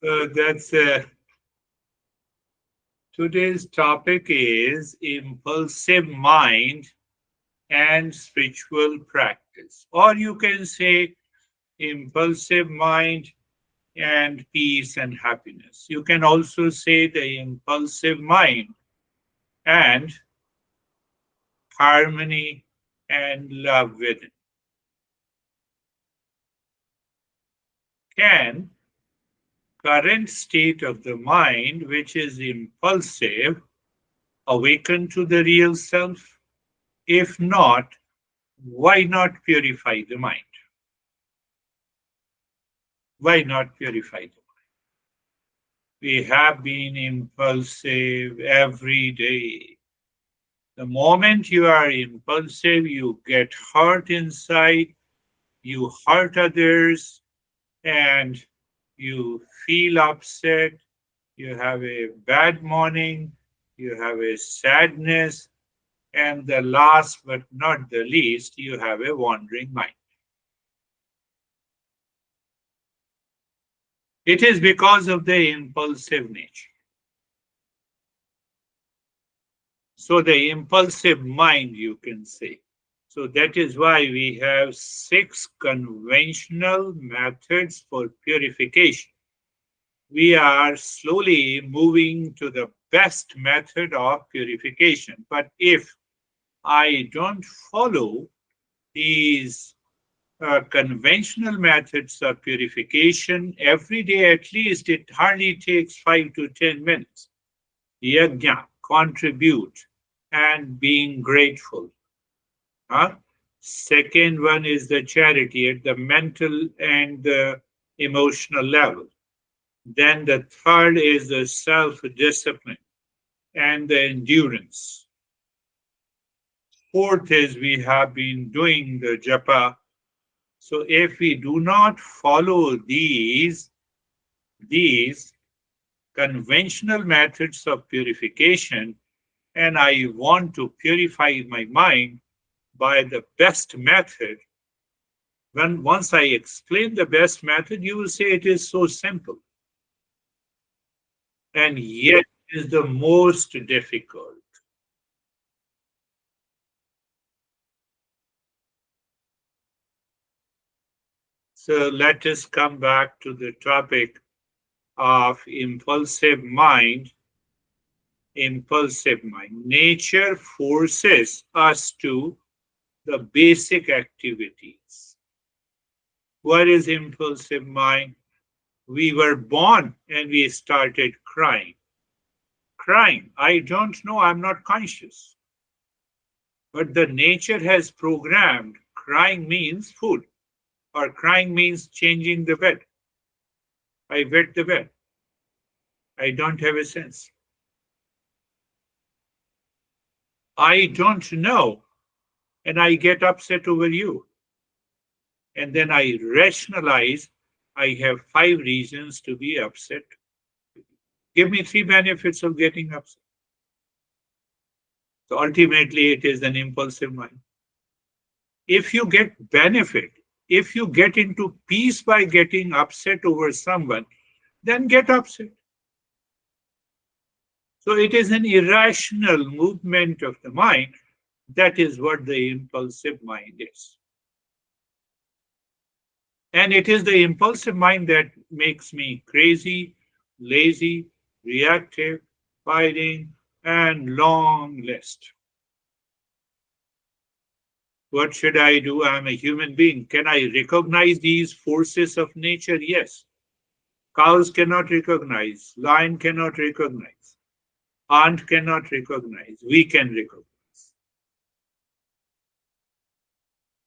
That's today's topic is impulsive mind and spiritual practice, or you can say impulsive mind and peace and happiness. You can also say the impulsive mind and harmony and love within. Can current state of the mind, which is impulsive, awaken to the real self? If not, why not purify the mind? Why not purify the mind? We have been impulsive every day. The moment you are impulsive, you get hurt inside, you hurt others, and you feel upset. You have a bad morning, you have a sadness, and the last but not the least, you have a wandering mind. It is because of the impulsive nature. So, the impulsive mind, you can say. So, that is why we have 6 conventional methods for purification. We are slowly moving to the best method of purification. But if I don't follow these conventional methods of purification every day, at least it hardly takes 5 to 10 minutes. Yajna, contribute, and being grateful. Huh? Second one is the charity at the mental and the emotional level. Then the third is the self discipline and the endurance. Fourth is we have been doing the japa. So if we do not follow these conventional methods of purification, and I want to purify my mind by the best method, when once I explain the best method, you will say it is so simple. And yet it is the most difficult. So let us come back to the topic of impulsive mind. Impulsive mind. Nature forces us to the basic activities. What is impulsive mind? We were born and we started crying. Crying. I don't know, I'm not conscious. But the nature has programmed crying means food, or crying means changing the bed. I wet the bed. I don't have a sense. I don't know, and I get upset over you. And then I rationalize I have 5 reasons to be upset. Give me 3 benefits of getting upset. So ultimately, it is an impulsive mind. If you get benefit, if you get into peace by getting upset over someone, then get upset. So it is an irrational movement of the mind. That is what the impulsive mind is. And it is the impulsive mind that makes me crazy, lazy, reactive, fighting, and long list. What should I do? I'm a human being. Can I recognize these forces of nature? Yes. Cows cannot recognize, lion cannot recognize, ant cannot recognize, we can recognize.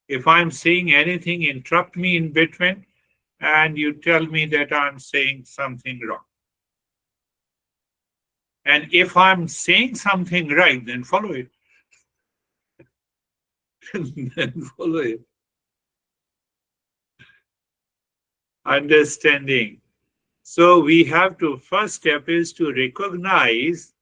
If I'm saying anything, interrupt me in between and you tell me that I'm saying something wrong. And if I'm saying something right, then follow it. Then follow it. Understanding. So we have to, first step is to recognize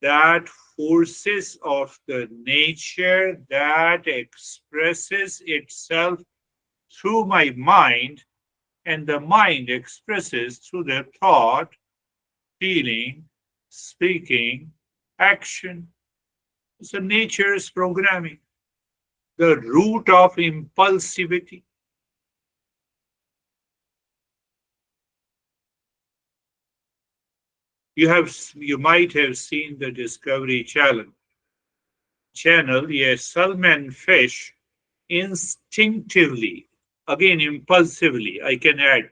that forces of the nature that expresses itself through my mind and the mind expresses through the thought, feeling, speaking, action. So nature's programming, the root of impulsivity. You might have seen the Discovery channel. A salmon fish instinctively, again impulsively, I can add,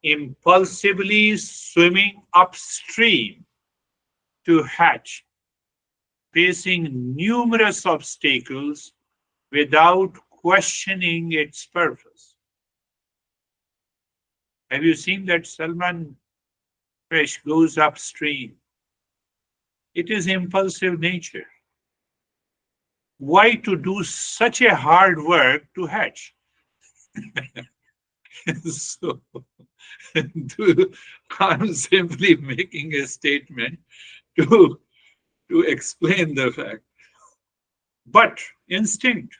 impulsively swimming upstream to hatch, facing numerous obstacles without questioning its purpose. Have you seen that salmon fish goes upstream? It is impulsive nature. Why to do such a hard work to hatch? So, I'm simply making a statement to, to explain the fact. But instinct,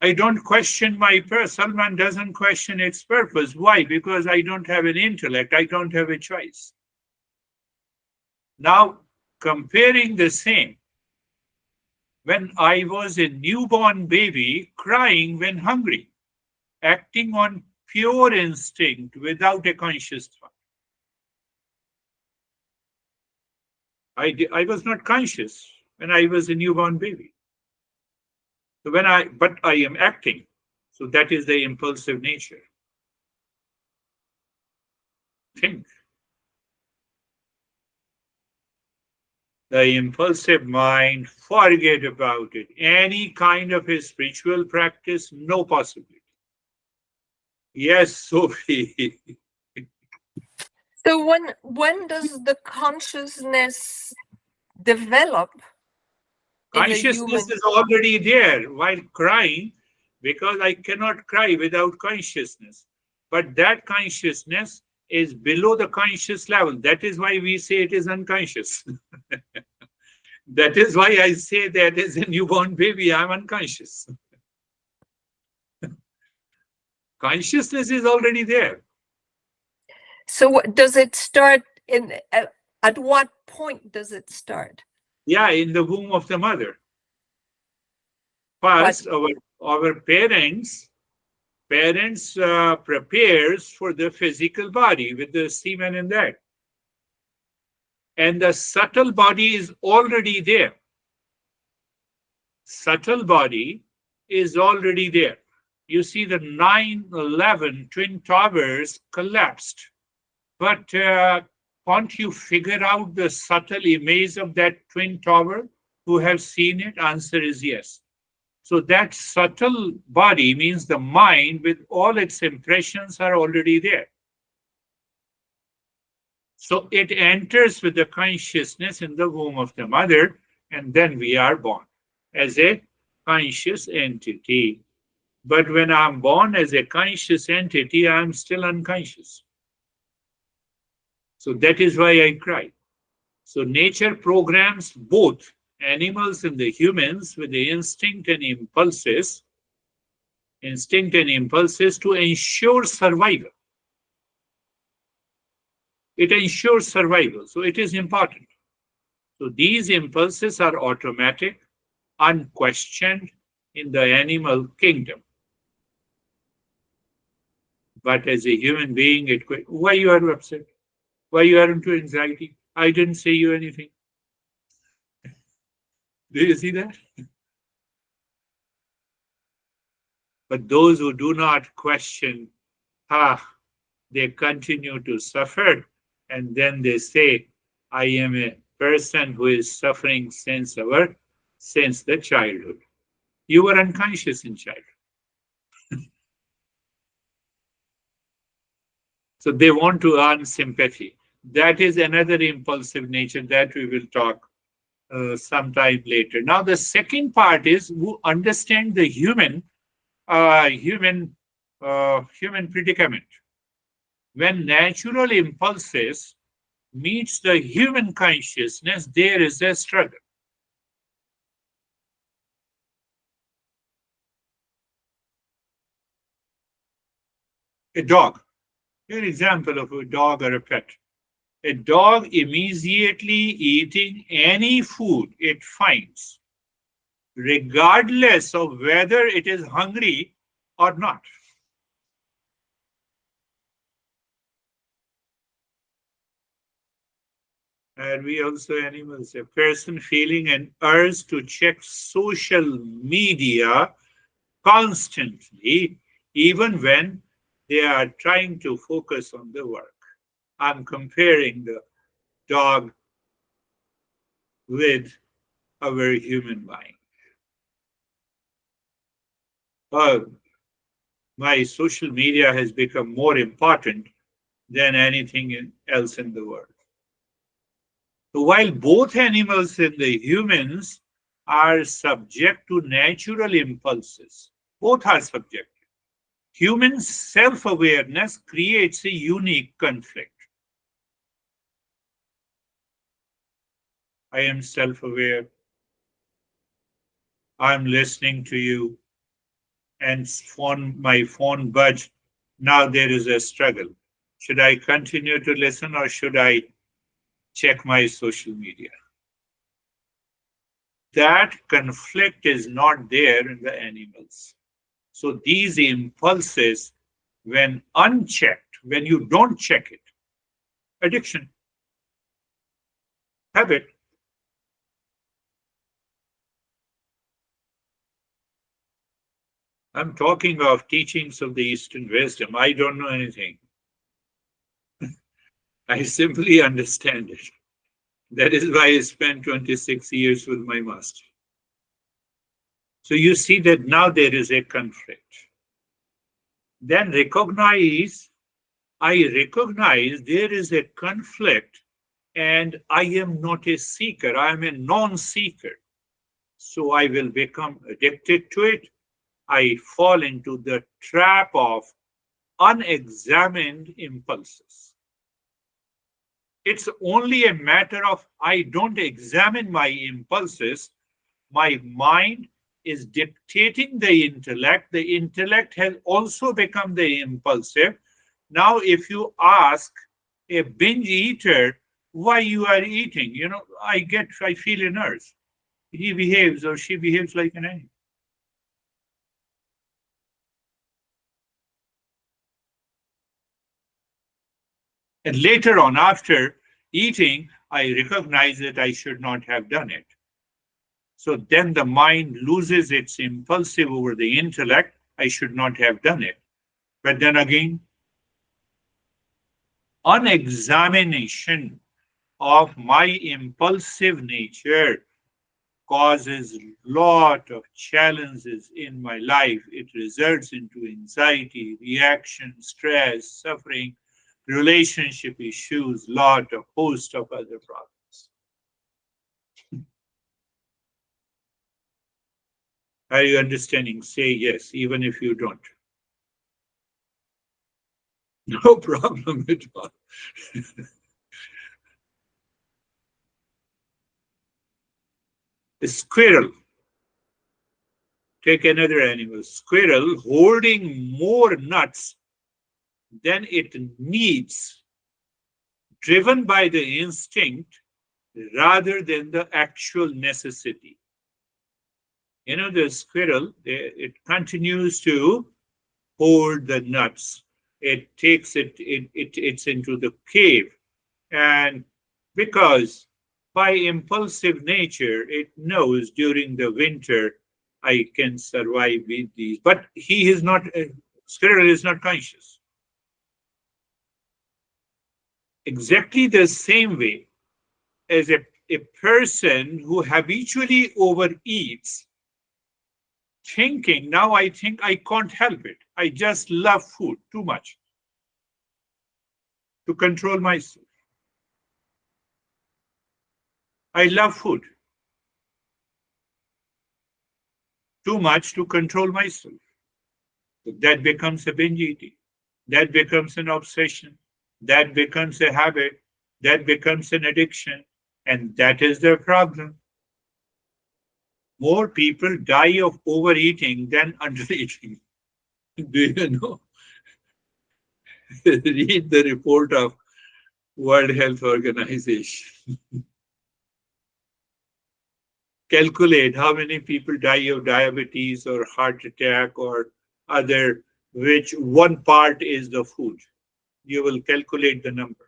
I don't question my purpose. Salman doesn't question its purpose. Why? Because I don't have an intellect. I don't have a choice. Now, comparing the same, when I was a newborn baby crying when hungry, acting on pure instinct without a conscious thought. I was not conscious when I was a newborn baby. So but I am acting. So that is the impulsive nature. Think. The impulsive mind, forget about it. Any kind of a spiritual practice, no possibility. Yes, Sophie. So when does the consciousness develop in the Consciousness human? is already there while crying, because I cannot cry without consciousness. But that consciousness is below the conscious level. That is why we say it is unconscious. That is why I say that as a newborn baby, I'm unconscious. Consciousness is already there. So does it start in? At what point does it start? Yeah, in the womb of the mother. First, our parents prepares for the physical body with the semen and that. And the subtle body is already there. Subtle body is already there. You see, the 9/11 Twin Towers collapsed. But can't you figure out the subtle image of that Twin Tower? Who have seen it? Answer is yes. So that subtle body means the mind with all its impressions are already there. So it enters with the consciousness in the womb of the mother, and then we are born as a conscious entity. But when I'm born as a conscious entity, I'm still unconscious. So that is why I cry. So nature programs both animals and the humans with the instinct and impulses to ensure survival. It ensures survival. So it is important. So these impulses are automatic, unquestioned in the animal kingdom. But as a human being, why you are upset? Why you are into anxiety? I didn't say you anything. Do you see that? But those who do not question, they continue to suffer, and then they say, I am a person who is suffering since the childhood. You were unconscious in childhood. So they want to earn sympathy. That is another impulsive nature that we will talk sometime later. Now, the second part is who understand the human predicament. When natural impulses meets the human consciousness, there is a struggle. A dog. An example of a dog or a pet. A dog immediately eating any food it finds, regardless of whether it is hungry or not. And we also animals, a person feeling an urge to check social media constantly, even when they are trying to focus on the work. I'm comparing the dog with our human mind. Uh, my social media has become more important than anything else in the world. So while both animals and the humans are subject to natural impulses, both are subject. Human self awareness creates a unique conflict. I am self aware, I'm listening to you, and my phone buzzed. Now there is a struggle. Should I continue to listen or should I check my social media? That conflict is not there in the animals. So these impulses, when unchecked, when you don't check it, addiction, habit. I'm talking of teachings of the Eastern wisdom. I don't know anything. I simply understand it. That is why I spent 26 years with my master. So you see that now there is a conflict. Then I recognize there is a conflict and I am not a seeker, I am a non seeker. So I will become addicted to it. I fall into the trap of unexamined impulses. It's only a matter of I don't examine my impulses. My mind is dictating the intellect. The intellect has also become the impulsive. Now, if you ask a binge eater why you are eating, I feel an urge. He behaves or she behaves like an animal. And later on, after eating, I recognize that I should not have done it. So then the mind loses its impulsive over the intellect. I should not have done it. But then again, unexamination of my impulsive nature causes lot of challenges in my life. It results into anxiety, reaction, stress, suffering, relationship issues, lot of host of other problems. Are you understanding? Say yes, even if you don't. No problem at all. A squirrel, take another animal, squirrel holding more nuts than it needs, driven by the instinct rather than the actual necessity. The squirrel, it continues to hold the nuts. It takes it's into the cave. And because by impulsive nature, it knows during the winter, I can survive with these. But he is not, squirrel is not conscious. Exactly the same way as a person who habitually overeats, thinking, now I think I can't help it. I just love food too much to control myself. I love food too much to control myself. So that becomes a binge eating. That becomes an obsession. That becomes a habit. That becomes an addiction. And that is the problem. More people die of overeating than undereating. Do you know? Read the report of World Health Organization. Calculate how many people die of diabetes or heart attack or other, which one part is the food. You will calculate the number.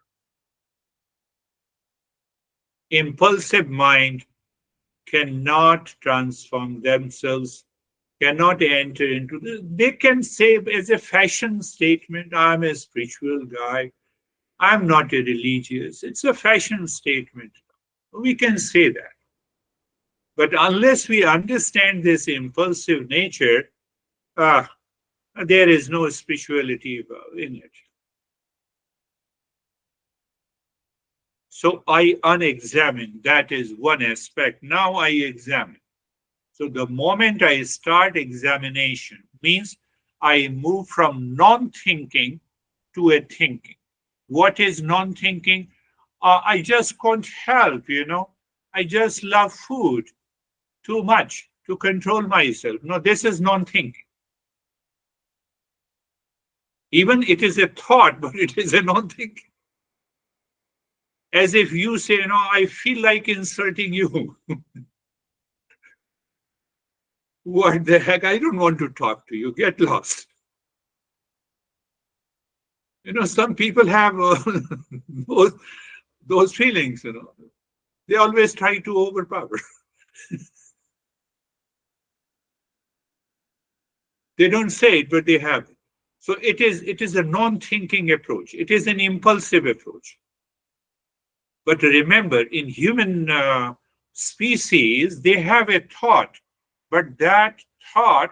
Impulsive mind cannot transform themselves, cannot enter into they can say as a fashion statement, I'm a spiritual guy, I'm not a religious. It's a fashion statement. We can say that. But unless we understand this impulsive nature, uh, there is no spirituality in it. So I unexamine. That is one aspect. Now I examine. So the moment I start examination means I move from non-thinking to a thinking. What is non-thinking? I just can't help, I just love food too much to control myself. No, this is non-thinking. Even it is a thought, but it is a non-thinking. As if you say, I feel like insulting you. What the heck? I don't want to talk to you. Get lost. Some people have those, those feelings, They always try to overpower. They don't say it, but they have it. So it is a non-thinking approach. It is an impulsive approach. But remember, in human species, they have a thought, but that thought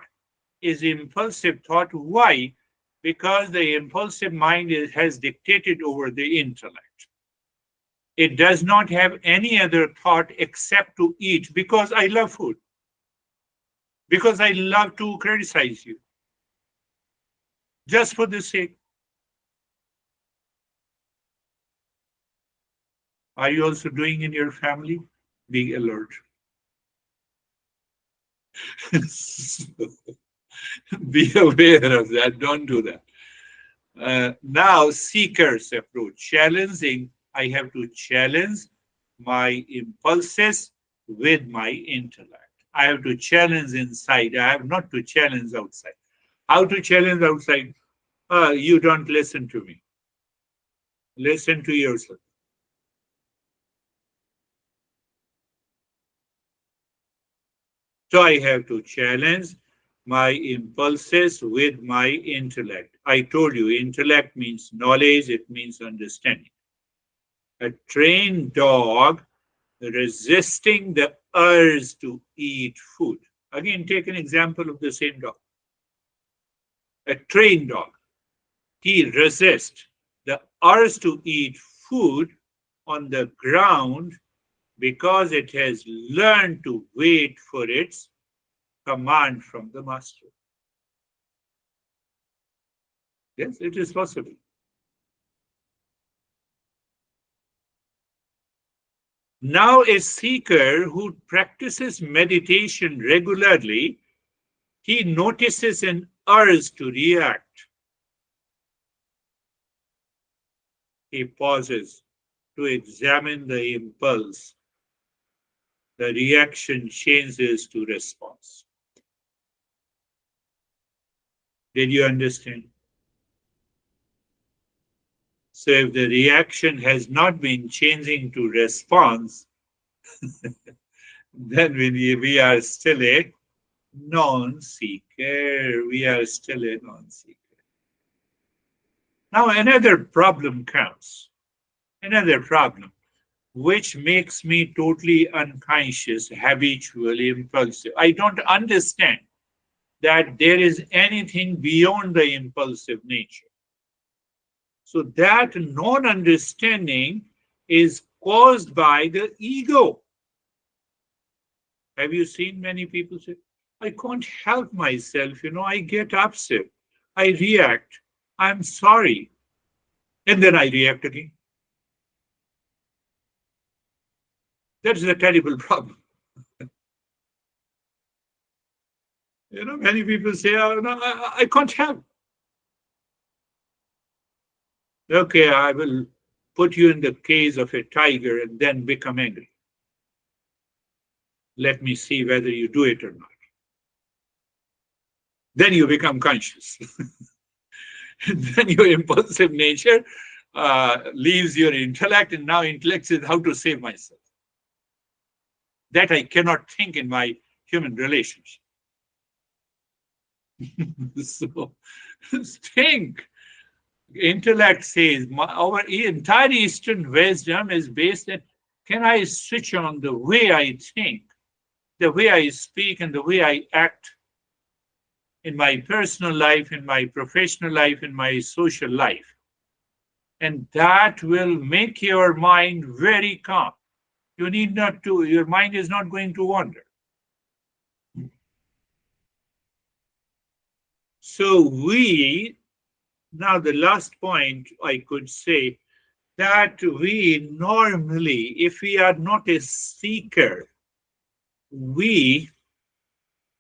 is impulsive thought. Why? Because the impulsive mind has dictated over the intellect. It does not have any other thought except to eat because I love food, because I love to criticize you, just for the sake. Are you also doing in your family? Be alert. Be aware of that. Don't do that. Now, seekers approach. Challenging, I have to challenge my impulses with my intellect. I have to challenge inside. I have not to challenge outside. How to challenge outside? You don't listen to me. Listen to yourself. So I have to challenge my impulses with my intellect. I told you, intellect means knowledge, it means understanding. A trained dog resisting the urge to eat food. Again, take an example of the same dog. A trained dog, he resists the urge to eat food on the ground because it has learned to wait for its command from the master. Yes, it is possible. Now, a seeker who practices meditation regularly, he notices an urge to react. He pauses to examine the impulse. The reaction changes to response. Did you understand? So if the reaction has not been changing to response, then we are still a non-seeker. We are still a non-seeker. Now another problem comes. Another problem, which makes me totally unconscious, habitual, impulsive. I don't understand that there is anything beyond the impulsive nature. So that non-understanding is caused by the ego. Have you seen many people say, I can't help myself, I get upset, I react, I'm sorry, and then I react again. That's a terrible problem. Many people say, oh, no, I can't help. Okay, I will put you in the cage of a tiger and then become angry. Let me see whether you do it or not. Then you become conscious. Then your impulsive nature leaves your intellect, and now intellect says how to save myself. That I cannot think in my human relationship. So think. Intellect says our entire Eastern wisdom is based on, can I switch on the way I think, the way I speak, and the way I act in my personal life, in my professional life, in my social life. And that will make your mind very calm. You need not to, your mind is not going to wander. So now the last point I could say, that we normally, if we are not a seeker, we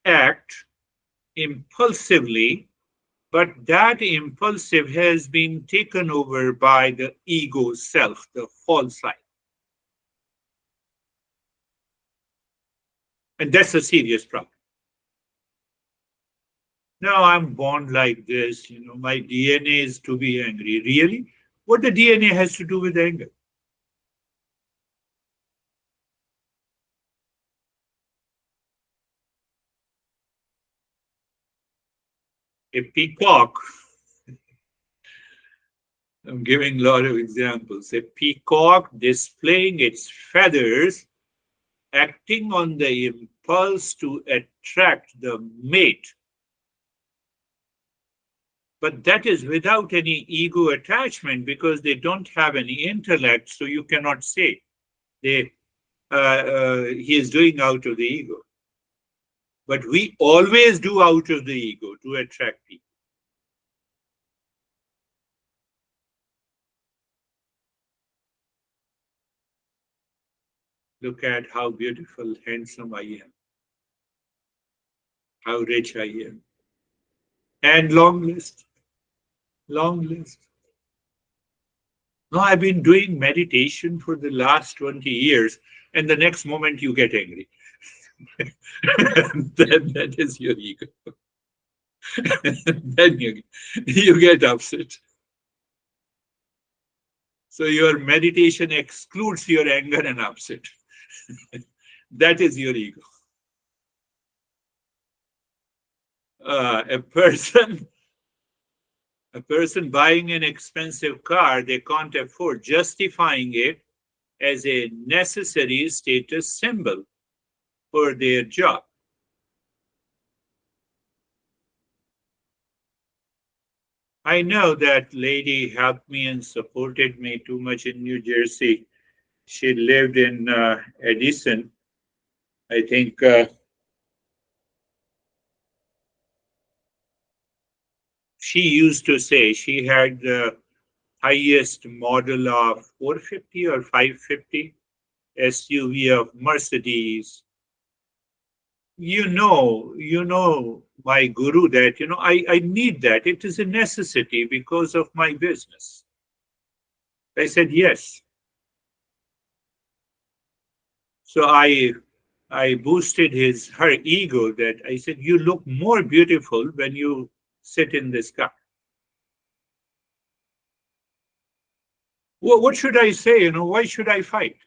act impulsively, but that impulsive has been taken over by the ego self, the false I. And that's a serious problem. Now I'm born like this, my DNA is to be angry. Really? What the DNA has to do with anger? A peacock, I'm giving a lot of examples. A peacock displaying its feathers, acting on the impulse to attract the mate. But that is without any ego attachment, because they don't have any intellect, so you cannot say he is doing out of the ego. But we always do out of the ego to attract people. Look at how beautiful, handsome I am, how rich I am. And long list, long list. No, I've been doing meditation for the last 20 years, and the next moment you get angry. Then that is your ego. Then you get upset. So your meditation excludes your anger and upset. That is your ego. A person buying an expensive car they can't afford, justifying it as a necessary status symbol for their job. I know that lady helped me and supported me too much in New Jersey. She lived in Edison. I think she used to say she had the highest model of 450 or 550 SUV of Mercedes. My guru that, I need that. It is a necessity because of my business. I said, yes. So I boosted her ego that I said, you look more beautiful when you sit in this car. What should I say? Why should I fight?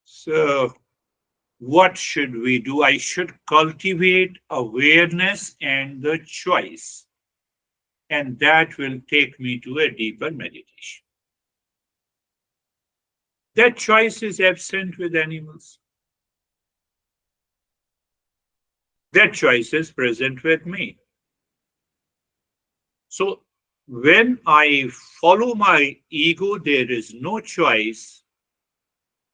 So what should we do? I should cultivate awareness and the choice. And that will take me to a deeper meditation. That choice is absent with animals. That choice is present with me. So when I follow my ego, there is no choice.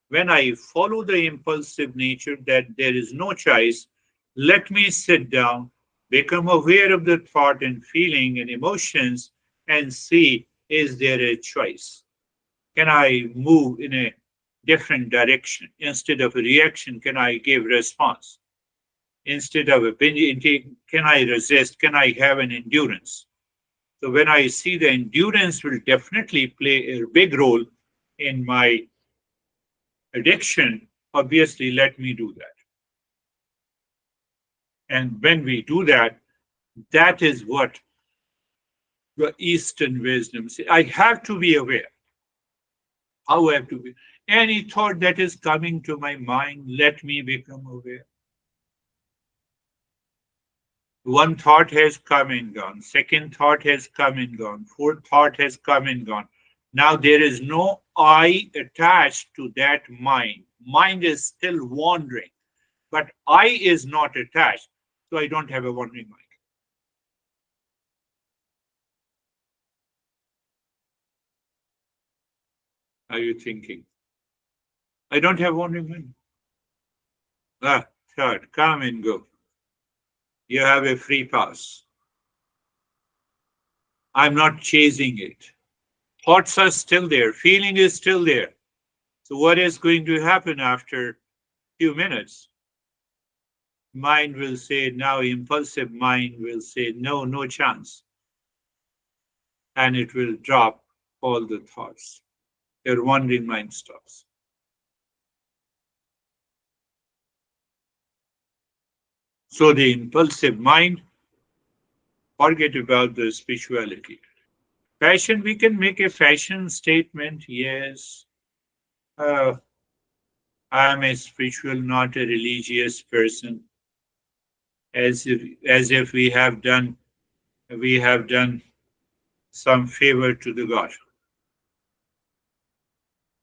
When I follow the impulsive nature, that there is no choice, let me sit down, become aware of the thought and feeling and emotions, and see, is there a choice? Can I move in a different direction? Instead of a reaction, can I give response? Instead of a binge intake, can I resist? Can I have an endurance? So when I see the endurance will definitely play a big role in my addiction, obviously let me do that. And when we do that, that is what the Eastern wisdom says. I have to be aware. How I have to be. Any thought that is coming to my mind, let me become aware. One thought has come and gone. Second thought has come and gone. Fourth thought has come and gone. Now there is no I attached to that mind. Mind is still wandering, but I is not attached. So I don't have a wandering mind. Are you thinking? I don't have wandering mind. Ah, third, come and go. You have a free pass. I'm not chasing it. Thoughts are still there. Feeling is still there. So what is going to happen after few minutes? Mind will say, now impulsive mind will say, no, no chance. And it will drop all the thoughts. Your wandering mind stops. So the impulsive mind, forget about the spirituality. Fashion, we can make a fashion statement, yes. Uh, I am a spiritual, not a religious person, as if we have done some favor to the God.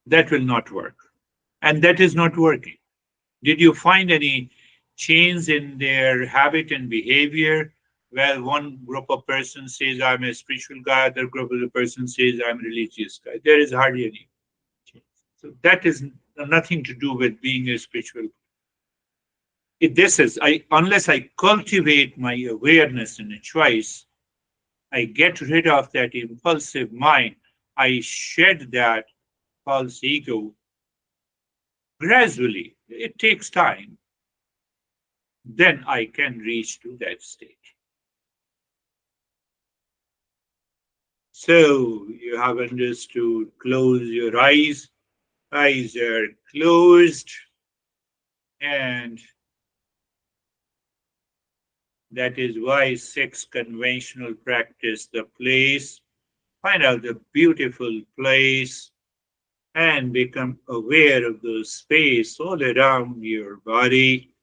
That will not work. And that is not working. Did you find any change in their habit and behavior? Well, one group of person says I'm a spiritual guy, other group of the person says I'm a religious guy. There is hardly any change. So that is nothing to do with being a spiritual. This is I unless I cultivate my awareness and a choice, I get rid of that impulsive mind. I shed that false ego gradually. It takes time. Then I can reach to that state. So you have understood, close your eyes. Eyes are closed, and that is why sex conventional practice the place. Find out the beautiful place and become aware of the space all around your body.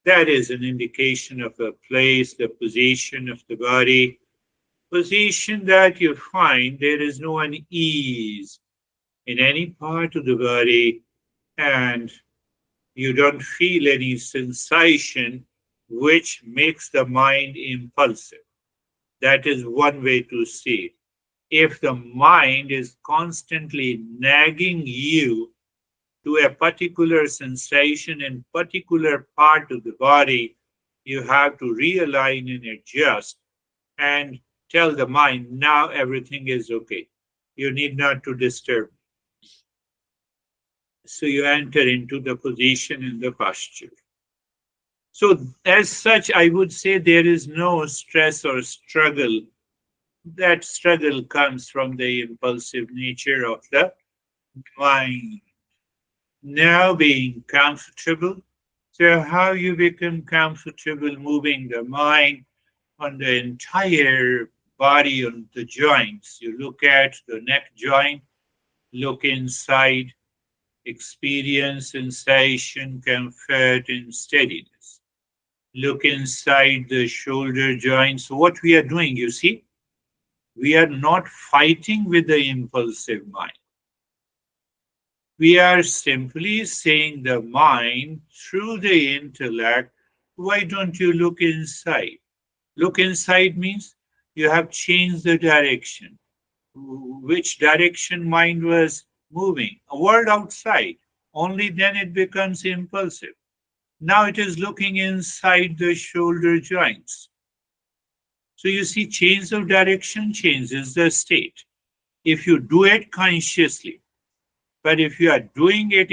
That is an indication of a place, the position of the body. Position that you find there is no unease in any part of the body, and you don't feel any sensation which makes the mind impulsive. That is one way to see it. If the mind is constantly nagging you to a particular sensation in particular part of the body, you have to realign and adjust and tell the mind, now everything is okay. You need not to disturb. So you enter into the position and the posture. So as such, I would say there is no stress or struggle. That struggle comes from the impulsive nature of the mind. Now being comfortable. So how you become comfortable moving the mind on the entire body, on the joints. You look at the neck joint, look inside, experience sensation, comfort, and steadiness. Look inside the shoulder joints. What we are doing, you see, we are not fighting with the impulsive mind. We are simply saying the mind through the intellect, why don't you look inside? Look inside means you have changed the direction. Which direction mind was moving? A world outside. Only then it becomes impulsive. Now it is looking inside the shoulder joints. So you see, change of direction changes the state. If you do it consciously, but if you are doing it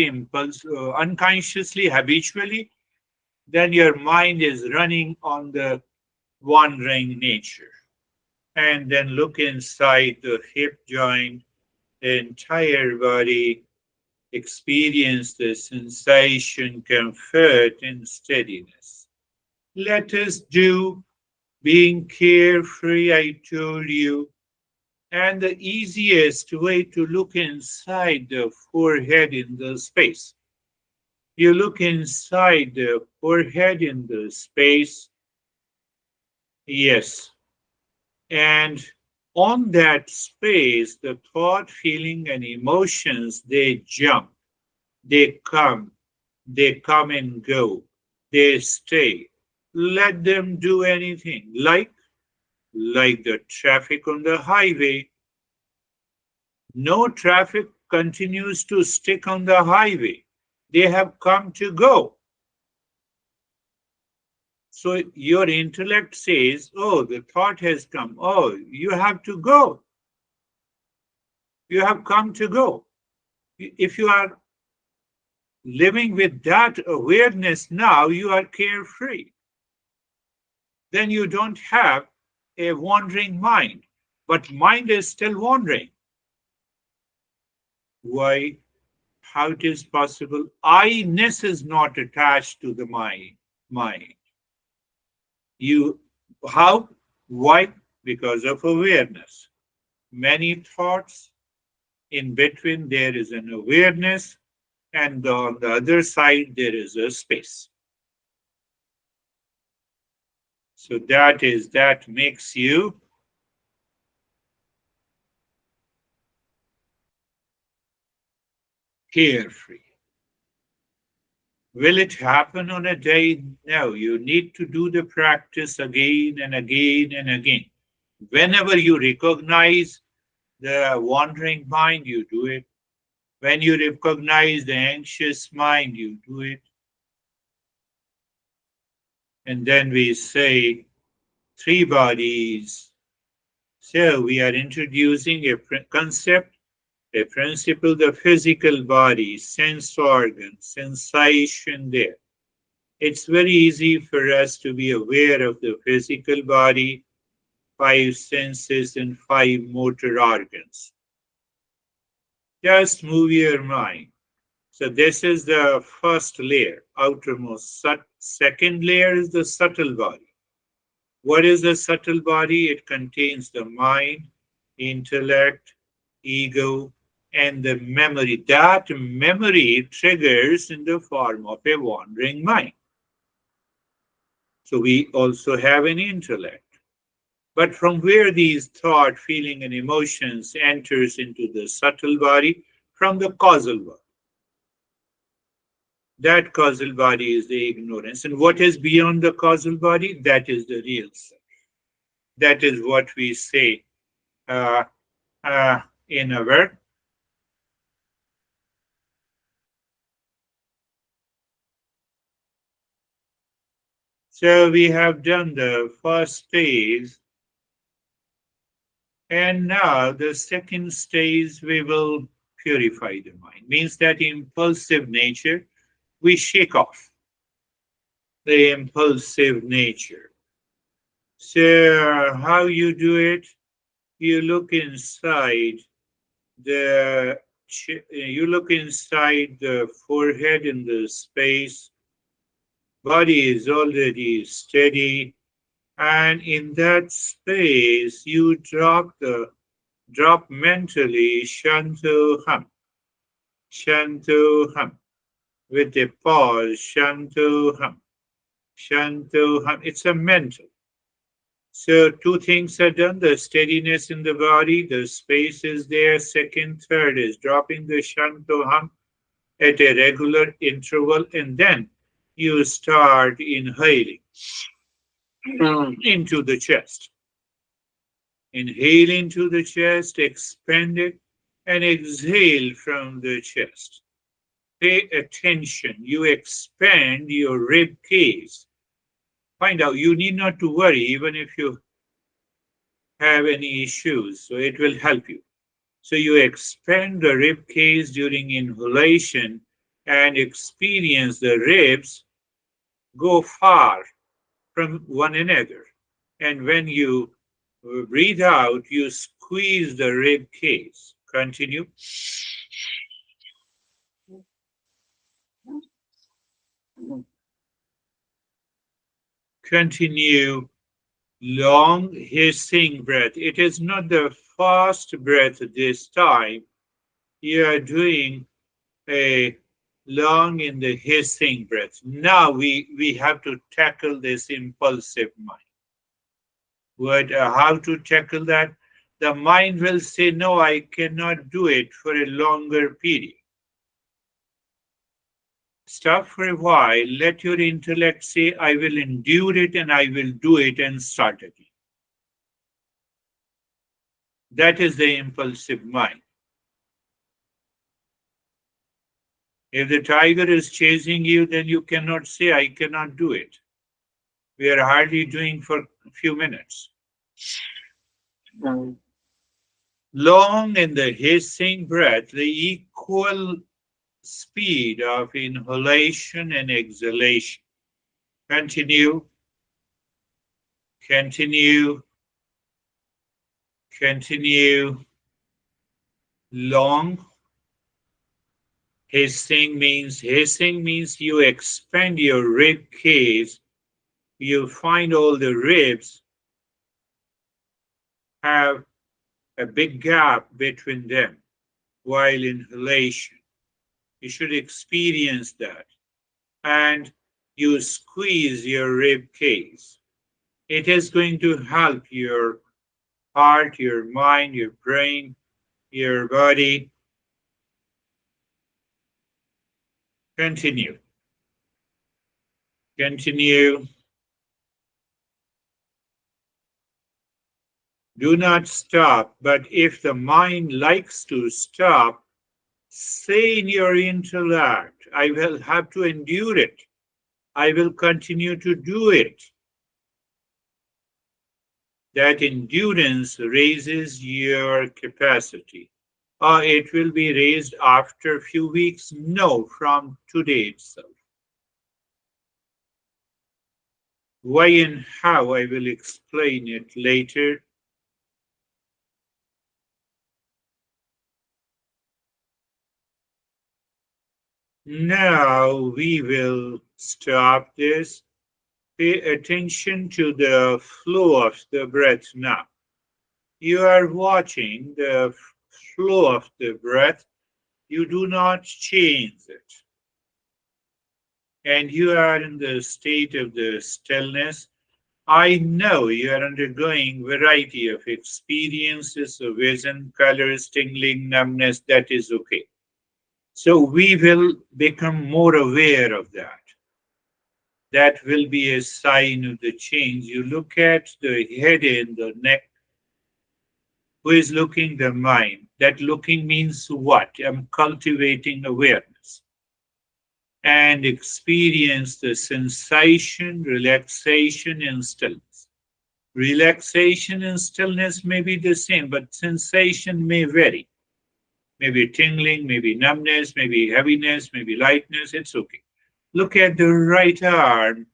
unconsciously, habitually, then your mind is running on the wandering nature. And then look inside the hip joint, the entire body, experience the sensation, comfort, and steadiness. Let us do being carefree, I told you. And the easiest way to look inside the forehead in the space. You look inside the forehead in the space, yes, and on that space, the thought, feeling, and emotions, they jump, they come and go, they stay. Let them do anything, like the traffic on the highway. No traffic continues to stick on the highway. They have come to go. So your intellect says, oh, the thought has come. Oh, you have to go. You have come to go. If you are living with that awareness now, you are carefree. Then you don't have a wandering mind. But mind is still wandering. Why? How it is possible? I-ness is not attached to the mind. You how? Why? Because of awareness. Many thoughts, in between there is an awareness, and on the other side there is a space. So that makes you carefree. Will it happen on a day? No, you need to do the practice again and again and again. Whenever you recognize the wandering mind, you do it. When you recognize the anxious mind, you do it. And then we say three bodies. So we are introducing a concept, a principle, the physical body, sense organ, sensation there. It's very easy for us to be aware of the physical body, five senses, and five motor organs. Just move your mind. So this is the first layer, outermost. Second layer is the subtle body. What is the subtle body? It contains the mind, intellect, ego, and the memory. That memory triggers in the form of a wandering mind. So we also have an intellect. But from where these thought, feeling, and emotions enters into the subtle body? From the causal body. That causal body is the ignorance. And what is beyond the causal body? That is the real self. That is what we say uh, in our. So we have done the first stage, and now the second stage we will purify the mind. Means that impulsive nature we shake off the impulsive nature. So how you do it? You look inside the you look inside the forehead in the space. Body is already steady, and in that space you drop mentally shanto hum, with a pause, shanto hum. It's a mental. So two things are done: the steadiness in the body, the space is there. Second, third is dropping the shanto hum at a regular interval, and then you start inhaling into the chest. Inhale into the chest, expand it, and exhale from the chest. Pay attention. You expand your rib cage. Find out you need not to worry even if you have any issues. So it will help you. So you expand the rib cage during inhalation and experience the ribs go far from one another. And when you breathe out, you squeeze the rib cage. Continue. Continue. Long hissing breath. It is not the fast breath this time. You are doing a long in the hissing breath. Now we have to tackle this impulsive mind. How to tackle that? The mind will say, no, I cannot do it for a longer period. Stop for a while, let your intellect say, I will endure it and I will do it and start again. That is the impulsive mind. If the tiger is chasing you, then you cannot say, I cannot do it. We are hardly doing for a few minutes. Long in the hissing breath, the equal speed of inhalation and exhalation. Continue, continue, continue. Long. Hissing means you expand your rib cage. You find all the ribs have a big gap between them while inhalation. You should experience that. And you squeeze your rib cage. It is going to help your heart, your mind, your brain, your body. Continue. Continue. Do not stop, but if the mind likes to stop, say in your intellect, I will have to endure it. I will continue to do it. That endurance raises your capacity. Or it will be raised after a few weeks? No, from today itself. Why and how I will explain it later. Now we will stop this. Pay attention to the flow of the breath now. You are watching the flow of the breath. You do not change it. And you are in the state of the stillness. I know you are undergoing variety of experiences of vision, colors, tingling, numbness. That is okay. So we will become more aware of that. That will be a sign of the change. You look at the head and the neck. Who is looking? The mind. That looking means what? I'm cultivating awareness and experience the sensation, relaxation, and stillness. Relaxation and stillness may be the same, but sensation may vary. Maybe tingling, maybe numbness, maybe heaviness, maybe lightness. It's okay. Look at the right arm.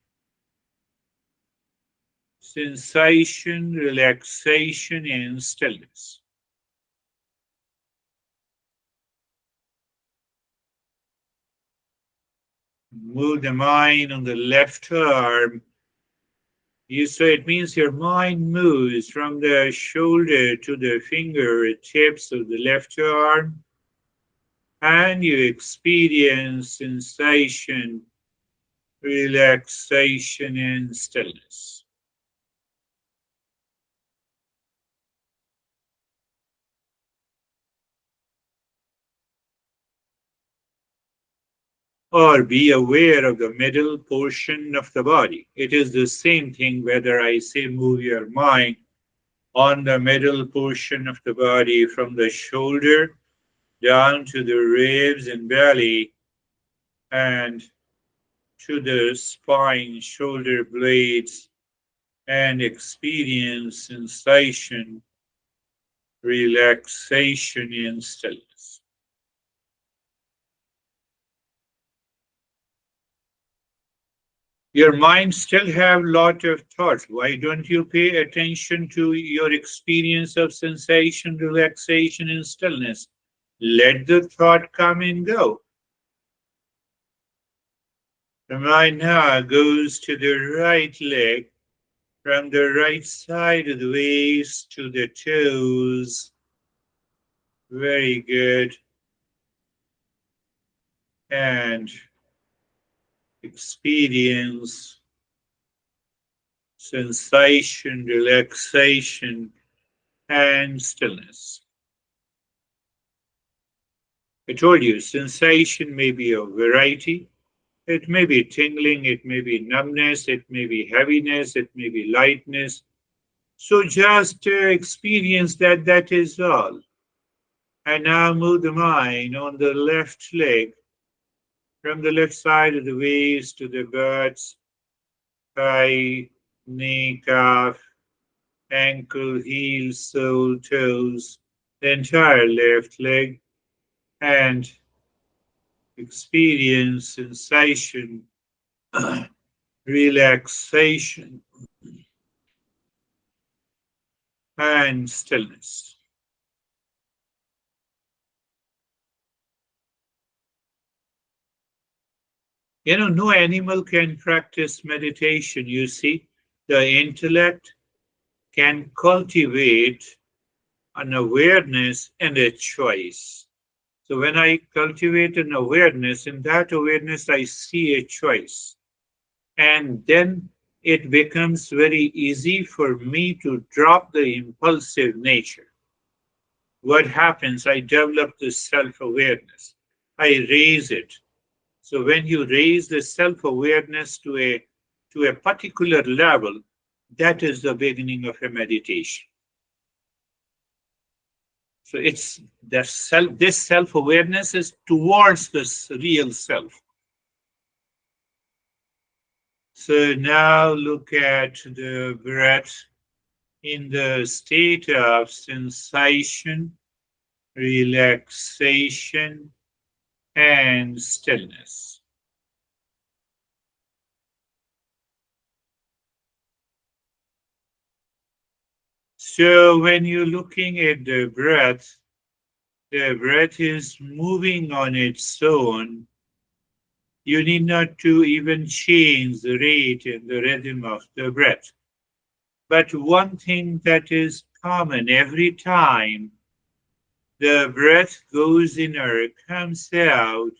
Sensation, relaxation, and stillness. Move the mind on the left arm. So it means your mind moves from the shoulder to the fingertips of the left arm, and you experience sensation, relaxation, and stillness. Or be aware of the middle portion of the body. It is the same thing whether I say move your mind on the middle portion of the body from the shoulder down to the ribs and belly and to the spine, shoulder blades, and experience sensation, relaxation, and stillness. Your mind still have lot of thoughts. Why don't you pay attention to your experience of sensation, relaxation, and stillness? Let the thought come and go. The mind now goes to the right leg, from the right side of the waist to the toes. Very good. And experience sensation, relaxation, and stillness. I told you, sensation may be a variety. It may be tingling, it may be numbness, it may be heaviness, it may be lightness. So just experience that, that is all. And now move the mind on the left leg, from the left side of the waist to the buttocks, thigh, knee, calf, ankle, heel, sole, toes, the entire left leg, and experience sensation, relaxation, and stillness. You know, no animal can practice meditation, you see. The intellect can cultivate an awareness and a choice. So when I cultivate an awareness, in that awareness, I see a choice. And then it becomes very easy for me to drop the impulsive nature. What happens? I develop this self awareness, I raise it. So when you raise the self awareness to a particular level, that is the beginning of a meditation. So it's the self, this self awareness is towards this real self. So now look at the breath in the state of sensation, relaxation, and stillness. So when you're looking at the breath is moving on its own. You need not to even change the rate and the rhythm of the breath. But one thing that is common every time the breath goes in or comes out,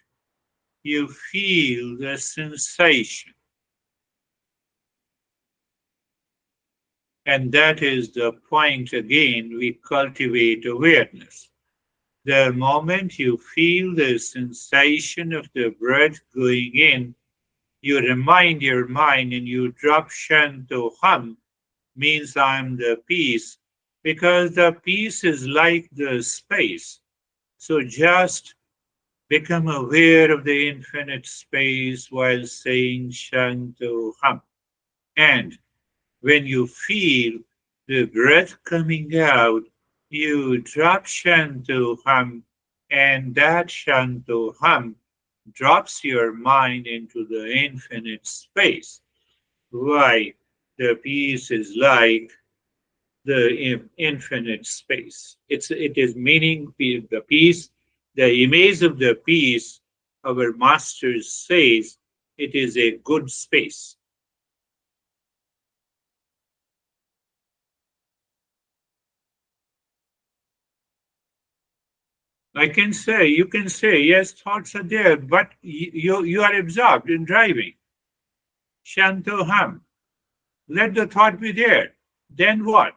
you feel the sensation. And that is the point again, we cultivate awareness. The moment you feel the sensation of the breath going in, you remind your mind and you drop Shanto Hum, means I'm the peace, because the peace is like the space. So just become aware of the infinite space while saying Shanto Hum. And when you feel the breath coming out, you drop Shanto Hum, and that Shanto Hum drops your mind into the infinite space. Why? The peace is like the infinite space. It is meaning the peace, the image of the peace. Our master says it is a good space. I can say you can say yes, thoughts are there, but you are absorbed in driving. Shantoham. Let the thought be there. Then what?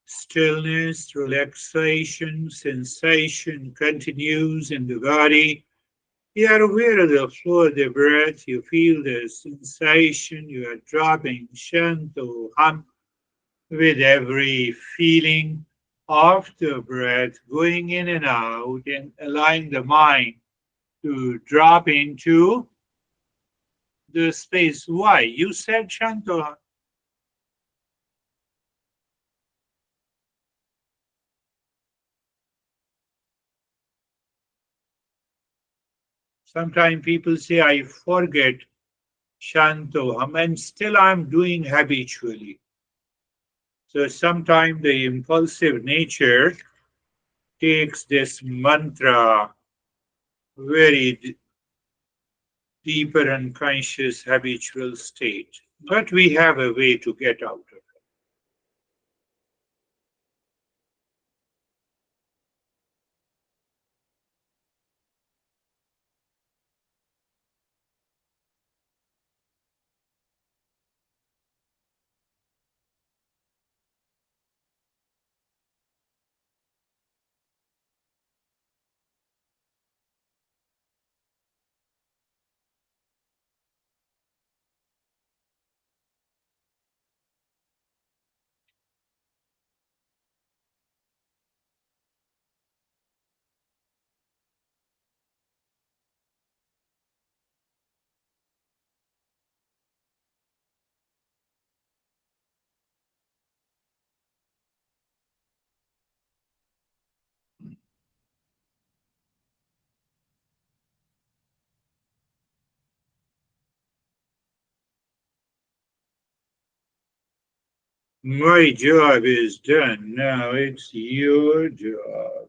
Stillness, relaxation, sensation continues in the body. You are aware of the flow of the breath. You feel the sensation. You are dropping shanto hum with every feeling of the breath going in and out and allowing the mind to drop into the space. Why? You said shanto. Sometimes people say, I forget Shantoham, and still I'm doing habitually. So sometimes the impulsive nature takes this mantra very deeper unconscious habitual state. But we have a way to get out of it. My job is done. Now it's your job.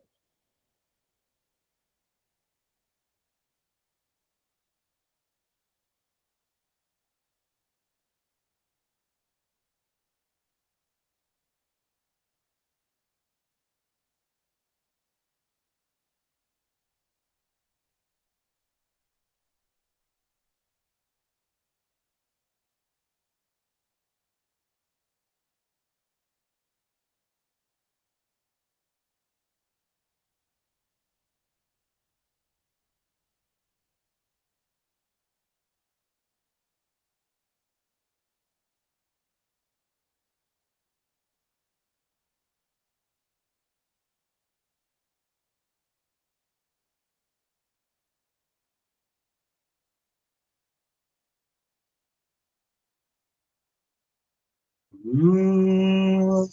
Mm.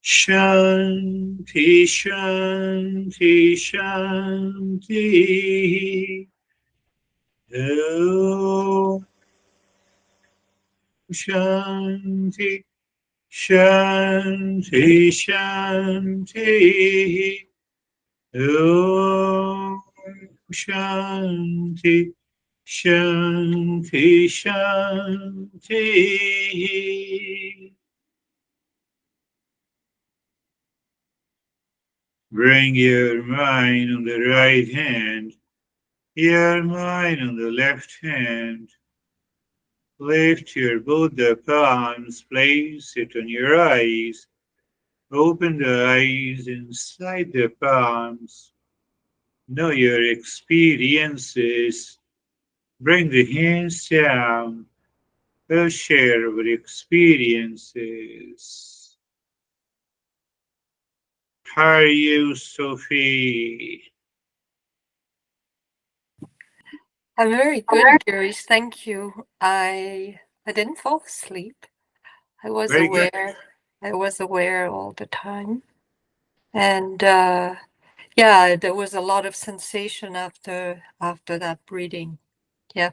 Shanti, Shanti, Shanti. Om Shanti, Shanti, Shanti. Om Shanti, Shanti, Shanti. Bring your mind on the right hand, your mind on the left hand. Lift your both the palms, place it on your eyes. Open the eyes inside the palms. Know your experiences. Bring the hands down. We'll share our experiences. How are you, Sophie? I'm very good, Girish. Thank you. I didn't fall asleep. I was Very good. aware. I was aware all the time. And yeah, there was a lot of sensation after that breathing. Yeah.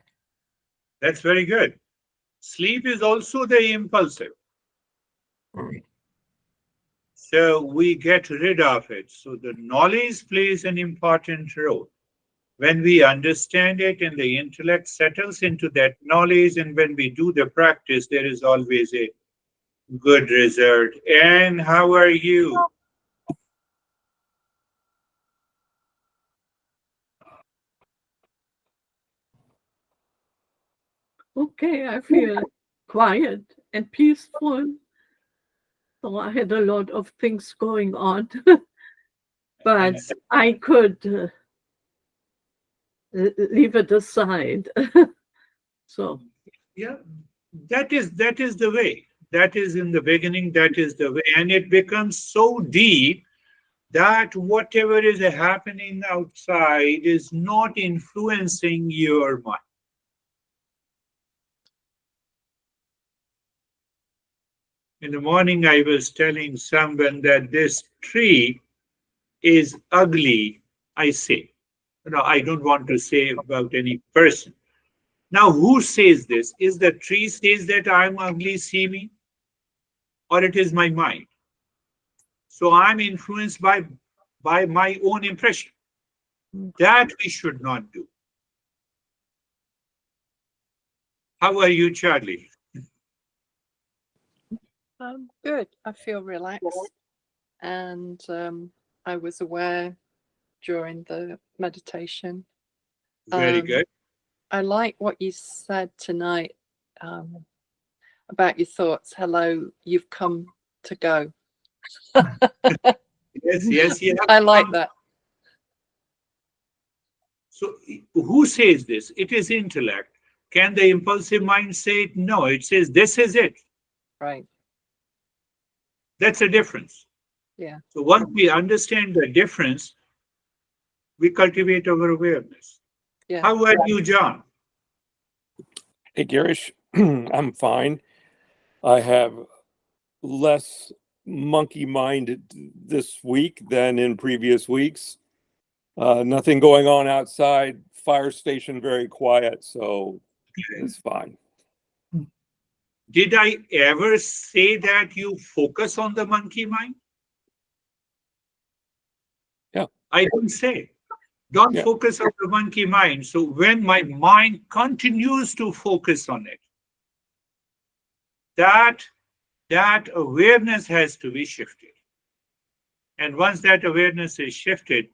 That's very good. Sleep is also the impulsive. Mm. So we get rid of it. So the knowledge plays an important role. When we understand it and the intellect settles into that knowledge, and when we do the practice, there is always a good result. And how are you? Okay, I feel quiet and peaceful. So I had a lot of things going on. but I could leave it aside. So yeah, that is the way. That is in the beginning, that is the way. And it becomes so deep that whatever is happening outside is not influencing your mind. In the morning, I was telling someone that this tree is ugly, I say. No, I don't want to say about any person. Now, who says this? Is the tree says that I'm ugly, see me? Or it is my mind? So I'm influenced by my own impression. That we should not do. How are you, Charlie? Good. I feel relaxed, and I was aware during the meditation. Very good. I like what you said tonight about your thoughts. Hello, you've come to go. Yes. I like that. So who says this? It is intellect. Can the impulsive mind say it? No, it says this is it. Right. That's a difference. Yeah. So once we understand the difference, we cultivate our awareness. Yeah. How are you, John? Hey, Girish, I'm fine. I have less monkey mind this week than in previous weeks. Nothing going on outside. Fire station very quiet, so it's fine. Did I ever say that you focus on the monkey mind? Yeah. I didn't say. Don't Yeah. focus on the monkey mind. So when my mind continues to focus on it, that awareness has to be shifted. And once that awareness is shifted,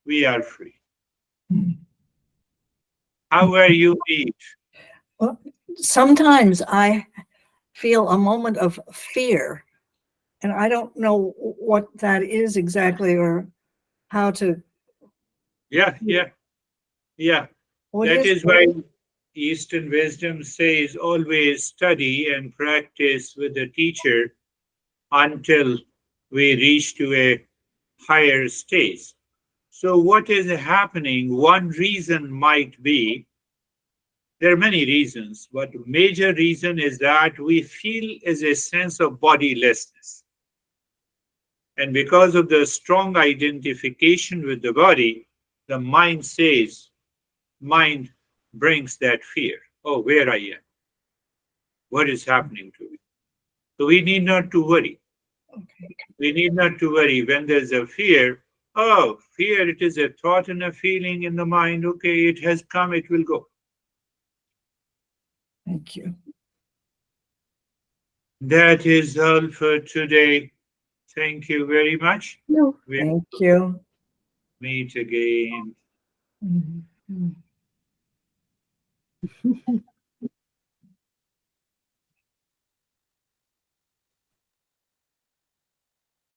we are free. How are you, Pete? Well, sometimes I feel a moment of fear, and I don't know what that is exactly or how to. Yeah. What That is is why Eastern wisdom says always study and practice with the teacher until we reach to a higher stage. So what is happening? One reason might be, there are many reasons, but major reason is that we feel is a sense of bodilessness. And because of the strong identification with the body, the mind brings that fear. Oh, where I am. What is happening to me? So we need not to worry. Okay. We need not to worry when there's a fear. Oh, fear, it is a thought and a feeling in the mind. Okay, it has come, it will go. Thank you. That is all for today. Thank you very much. no, We'll Thank you. meet again. Mhm.